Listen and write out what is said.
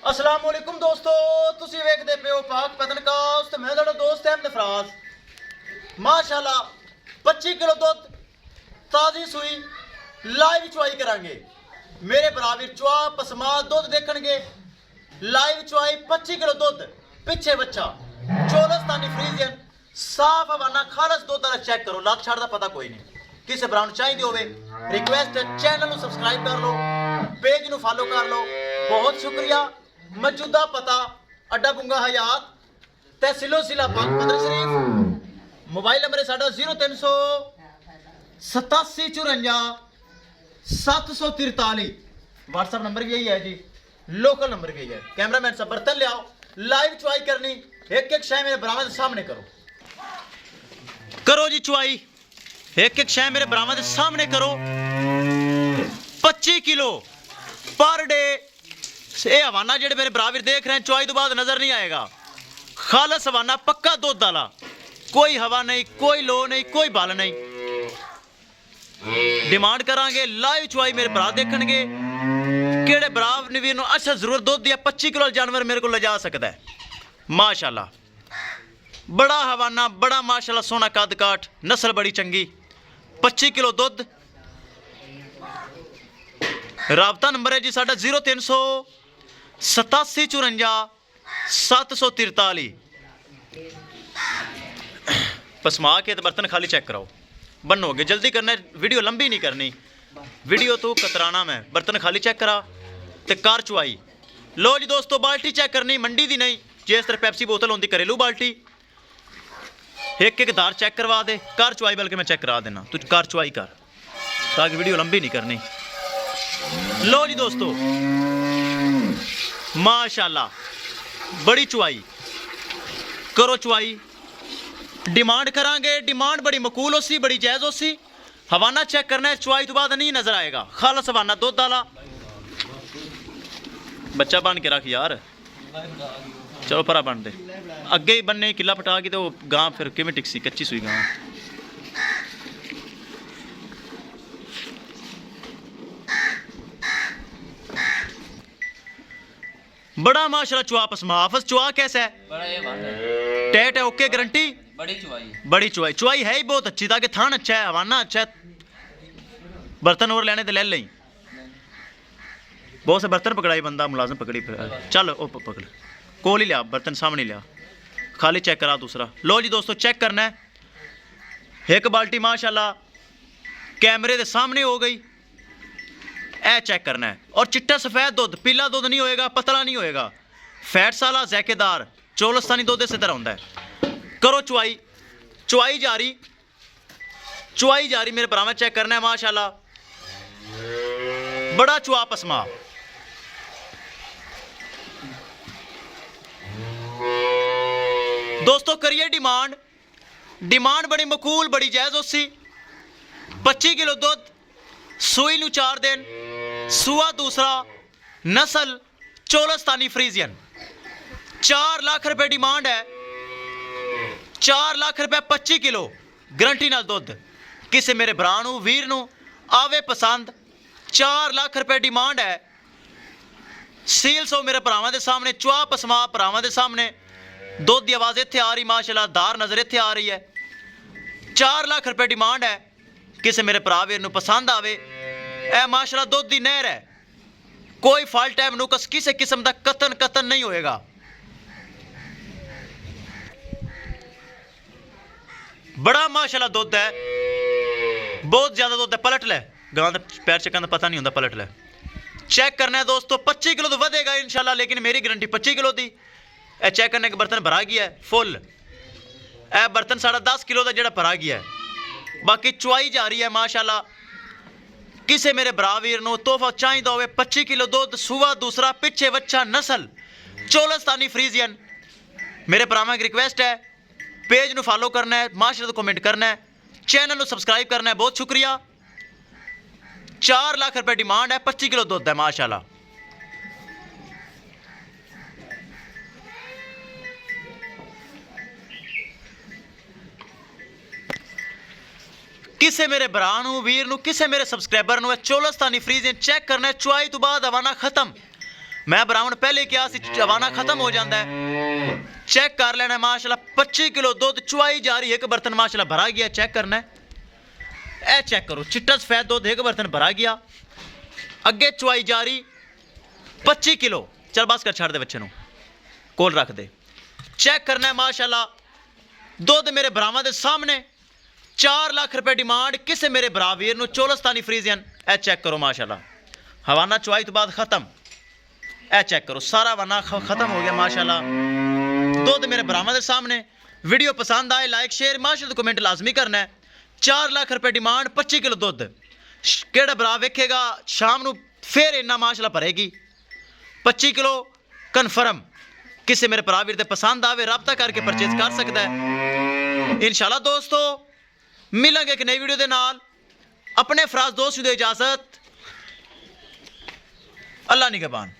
अस्सलाम वालेकुम दोस्तों, तुसी वेखदे पे हो पाक पतनकास्ट ते मैं तुहाडा दोस्त अहमद फराज। माशाल्लाह 25 किलो दुध ताजी सूई लाइव चुआई करांगे। मेरे बराबर चुआ पसमा दुध देखणगे। लाइव चुआई 25 किलो दुध पिछे बच्चा चोलस्तानी फ्रीजियन साफ हवाना खालस दुध वाला चेक करो। लग छड़ दा पता कोई नहीं। किसे ब्राउन चाहिए होवे रिक्वेस्ट चैनल को सब्सक्राइब कर लो, पेज को फॉलो कर लो। बहुत शुक्रिया। मौजूदा पता अड्डा बुंगा हयात तहसीलो जिला पाक मदर शरीफ। मोबाइल नंबर है साडा 0387 व्हाट्सएप नंबर भी यही है जी, लोकल नंबर भी यही है। कैमरामैन से बर्तन ले आओ, लाइव चुआई करनी। एक एक शय मेरे बरामद सामने करो जी चुआई। एक एक शय मेरे बरामद सामने करो। 25 किलो पर डे ये हवाना जेडे मेरे बराबर देख रहे हैं चुआई तो बाद नजर नहीं आएगा। खालस हवाना पक्का दुध वाला, कोई हवा नहीं, कोई लो नहीं, कोई बल नहीं। डिमांड करांगे लाइव चुआई मेरे भरा देखणगे केड़े बराबर नवीर नु अच्छा जरूर दुध दिया 25 किलो जानवर मेरे को ले जा सकता है। माशाल्लाह बड़ा हवाना, बड़ा माशाल्लाह सोना कद काठ, नस्ल बड़ी चंगी। 25 किलो दुध। राबता नंबर है जी साडा 0387 पसमा के तो बर्तन खाली चेक कराओ। बनोगे जल्दी करना, वीडियो लंबी नहीं करनी। वीडियो तो कतराना मैं बर्तन खाली चेक करा ते कार चुआई। लो जी दोस्तों, बाल्टी चेक करनी, मंडी दी नहीं। जिस तरह पेप्सी बोतल होती घरेलू बाल्टी। एक एक दार चेक करवा दे। कार चुआई बल्कि मैं चेक करा देना, तू कार चुआई कर ताकि वीडियो लंबी नहीं करनी। लो जी दोस्तों माशाल्लाह बड़ी चुआई करो। चुआई डिमांड करांगे, डिमांड बड़ी मकूल हो सी, बड़ी जायज हो सी। हवाना चेक करना है, चुआई तो बाद नहीं नजर आएगा। खालस हवाना दुध वाला। बच्चा बन के रख यार, चलो परा बन दे। अगे ही बनने किला पटा के तो गां फिर किवें टिकसी, कच्ची सुई गां। बड़ा माशाल्लाह चुआ पसमा। हाफिज चुआ कैसा है? टेट है ओके, गारंटी। बड़ी चुआई चुआई है ही बहुत अच्छी, ताकि थान अच्छा है, हवाना अच्छा है। बर्तन और लेने तो ले लें। बहुत से बर्तन पकड़ाई बंदा मुलाजम पकड़ी चल ओ पकड़ कोल ही लिया, बर्तन सामने लिया, खाली चेक करा दूसरा। लो जी दोस्तों चेक करना है। एक बाल्टी माशाल्लाह कैमरे के सामने हो गई। ए चेक करना है। और चिट्टा सफेद दुध, पीला दुध नहीं होएगा, पतला नहीं होएगा। फैट्स वाला जैकेदार चोलस्तानी दुध इस तरह होता है। करो चुआई। चुआई जारी, चुआई जारी मेरे भरा में चेक करना है। माशाल्लाह बड़ा चुआ पसमा। दोस्तों करिए डिमांड, डिमांड बड़ी मकूल, बड़ी जायज हो सी। 25 किलो दुध, सूई नू 4 दिन, सुआ दूसरा, नस्ल चोलस्तानी फ्रीजियन। 4 लाख रुपए डिमांड है। 4 लाख रुपए 25 किलो गारंटी नाल दुध। किसे मेरे भरा नू वीर नू आवे पसंद। 4 लाख रुपए डिमांड है। सील सो मेरे भरावां दे सामने, चुआ पसमा भरावां दे सामने। दुध की आवाज इत्थे आ रही, माशाल्लाह दार नजर इत्थे आ रही है। 4 लाख रुपए डिमांड है। किसे मेरे भरा वीर नू पसंद आवे। ए माशाल्लाह दुध की नहर है, कोई फॉल्ट है नुकस किसी किस्म का कतन नहीं होएगा। बड़ा माशाल्लाह दुध है, बहुत ज्यादा दुध है। पलट ले गां दा पैर चक्कन का पता नहीं होता, पलट ले चेक करना है दोस्तों। 25 किलो तो वधेगा इंशाल्लाह, लेकिन मेरी गारंटी 25 किलो दी। ए चेक करने के बर्तन भरा गया है फुल। ए बर्तन साढ़ा 10 किलो का जो भरा गया है। बाकी चुआई जा रही है माशाल्लाह। किसे मेरे भरा वीर नू तोहफा चाहिए हो 25 किलो दुध, सुआ दूसरा, पिछे वच्छा, नस्ल चोलस्तानी फ्रीजियन। मेरे भरावां की रिक्वेस्ट है, पेज नू फॉलो करना है, माशाल्लाह तो कमेंट करना है, चैनल नू सब्सक्राइब करना है। बहुत शुक्रिया। 4 लाख रुपए डिमांड है। 25 किलो दुध है माशाल्लाह। किसे मेरे भरा नू वीर नू, किसे मेरे सबसक्राइबर नू चोलस्तानी फ्रीजियन चेक करना है। चुआई तो बाद हवाना खत्म। मैं भरावन पहले क्या सी चवाना खत्म हो जाता है। चेक कर लेना माशाल्लाह 25 किलो दुध चुवाई जा रही है। एक बर्तन माशाल्लाह भरा गया, चेक करना है। ए चेक करो चिट्टा सफेद दुध एक बर्तन भरा गया, अगे चुवाई जा रही 25 किलो। चल बस कर छड़ दे बच्चे नूं कोल रख दे। चेक करना है माशाल्लाह दुध मेरे भरावां दे सामने। 4 लाख रुपए डिमांड किसे मेरे भरा वीर नूं चोलस्तानी फ्रीजियन। ए चेक करो माशाल्लाह हवाना चुवाई तो बाद खत्म। ए चेक करो सारा हवाना खत्म हो गया माशाल्लाह। दुध मेरे भरावां दे सामने। वीडियो पसंद आए लाइक शेयर माशाल्लाह कमेंट लाजमी करना है। 4 लाख रुपए डिमांड 25 किलो दुध। केड़ा भरा वेखेगा शाम नूं फिर इन्ना माशाल्लाह भरेगी। 25 किलो कन्फर्म। किसी मेरे भरा वीर दे पसंद आवे रब्ता करके परचेज कर सकता है। इंशाल्लाह दोस्तों मिलेंगे एक नई वीडियो दे नाल। अपने फराज दोस्त नूं दे इजाजत। अल्लाह निगहबान।